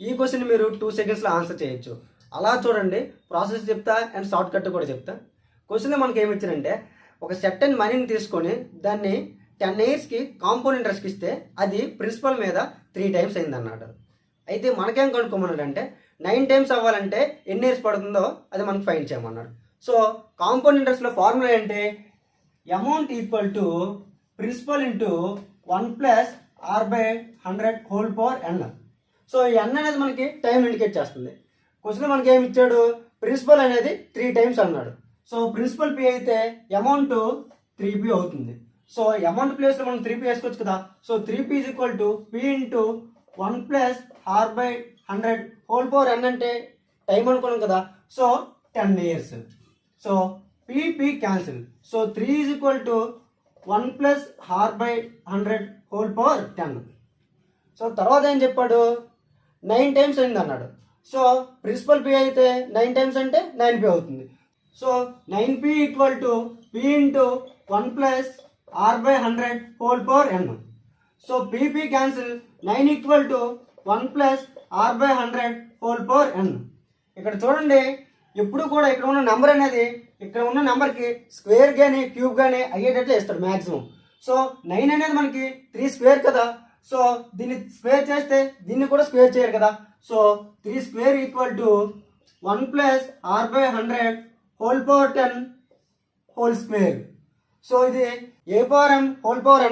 ఈ క్వశ్చన్ మీరు 2 సెకండ్స్లో ఆన్సర్ చేయొచ్చు. అలా చూడండి, ప్రాసెస్ చెప్తా అండ్ షార్ట్ కట్ కూడా చెప్తా. క్వశ్చన్లో మనకి ఏమి ఇచ్చారంటే, ఒక సెట్ అండ్ మనీని తీసుకొని దాన్ని 10 ఇయర్స్కి కాంపౌండ్ ఇంట్రెస్ట్కి ఇస్తే అది ప్రిన్సిపల్ మీద 3 టైమ్స్ అయింది అన్నాడు. అయితే మనకేం కనుక్కోమన్నాడు అంటే 9 టైమ్స్ అవ్వాలంటే ఎన్ని ఇయర్స్ పడుతుందో అది మనకు ఫైండ్ చేయమన్నాడు. సో కాంపౌండ్ ఇంట్రెస్ట్లో ఫార్ములా ఏంటి? Amount equal to principal into 1+r/100 n. So ఈ n అనేది మనకి టైం ఇండికేట్ చేస్తుంది. క్వశ్చన్లో మనకి ఏమి ఇచ్చాడు? ప్రిన్సిపల్ అనేది 3 టైమ్స్ అన్నాడు. సో ప్రిన్సిపల్ పి అయితే అమౌంట్ 3p అవుతుంది. సో అమౌంట్ ప్లేస్లో మనం 3p వేసుకోవచ్చు కదా. So 3p is equal to p into 1+r/100 n అంటే టైం అనుకున్నాం కదా. So 10 years. So p cancel. So 3 is equal to 1+r/100 so తర్వాత ఏం చెప్పాడు? 9 టైమ్స్ అయింది అన్నాడు. సో ప్రిన్సిపల్ పి అయితే 9 టైమ్స్ అంటే 9p అవుతుంది. So 9p equal to p into 1+r/100 n. So p cancel. 9 equal to 1+r/100 n. ఇక్కడ చూడండి, ఎప్పుడు కూడా ఇక్కడ ఉన్న నెంబర్ అనేది ఇక్కడ ఉన్న నెంబర్కి స్క్వేర్ కానీ క్యూబ్ కానీ అయ్యేటట్టు వేస్తాడు మ్యాక్సిమం. సో 9 అనేది మనకి 3 స్క్వేర్ కదా. సో దీన్ని స్క్వేర్ చేస్తే దీన్ని కూడా స్క్వేర్ చేయరు కదా. So 3 square equal to 1+r/100 square. So ఇది a/m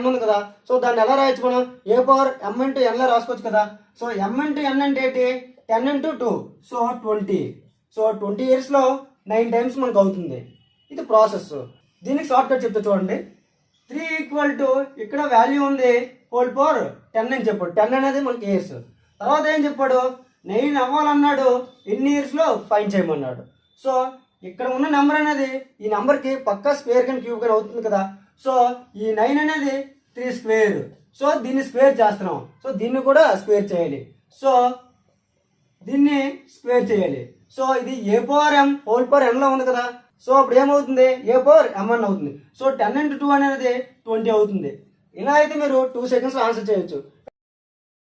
ఉంది కదా. సో దాన్ని ఎలా రాయొచ్చు మనం? a/m ఇంటూ n రాసుకోవచ్చు కదా. సో m ఇంటూ n అంటే ఏంటి? 10 ఇంటూ 2. సో 20. సో 20 ఇయర్స్లో 9 టైమ్స్ మనకు అవుతుంది. ఇది ప్రాసెస్. దీనికి షార్ట్ కట్ చెప్తే చూడండి. 3 ఈక్వల్ టు ఇక్కడ వాల్యూ ఉంది (10) అని చెప్పాడు. 10 అనేది మనకి ఇయర్స్. తర్వాత ఏం చెప్పాడు? 9 అవ్వాలన్నాడు. ఎన్ని ఇయర్స్లో ఫైండ్ చేయమన్నాడు. సో ఇక్కడ ఉన్న నెంబర్ అనేది ఈ నెంబర్కి పక్కా స్క్వేర్ కానీ క్యూబ్ కానీ అవుతుంది కదా. సో ఈ 9 అనేది 3 స్క్వేర్. సో దీన్ని స్క్వేర్ చేస్తున్నాం. సో దీన్ని కూడా స్క్వేర్ చేయాలి. సో దీన్ని స్క్వేర్ చేయాలి. సో ఇది a/m లో ఉంది కదా. సో అప్పుడు ఏమవుతుంది? a/m అవుతుంది. సో 10 ఇంటూ 2 అనేది 20 అవుతుంది. ఇలా అయితే మీరు 2 సెకండ్స్లో ఆన్సర్ చేయొచ్చు.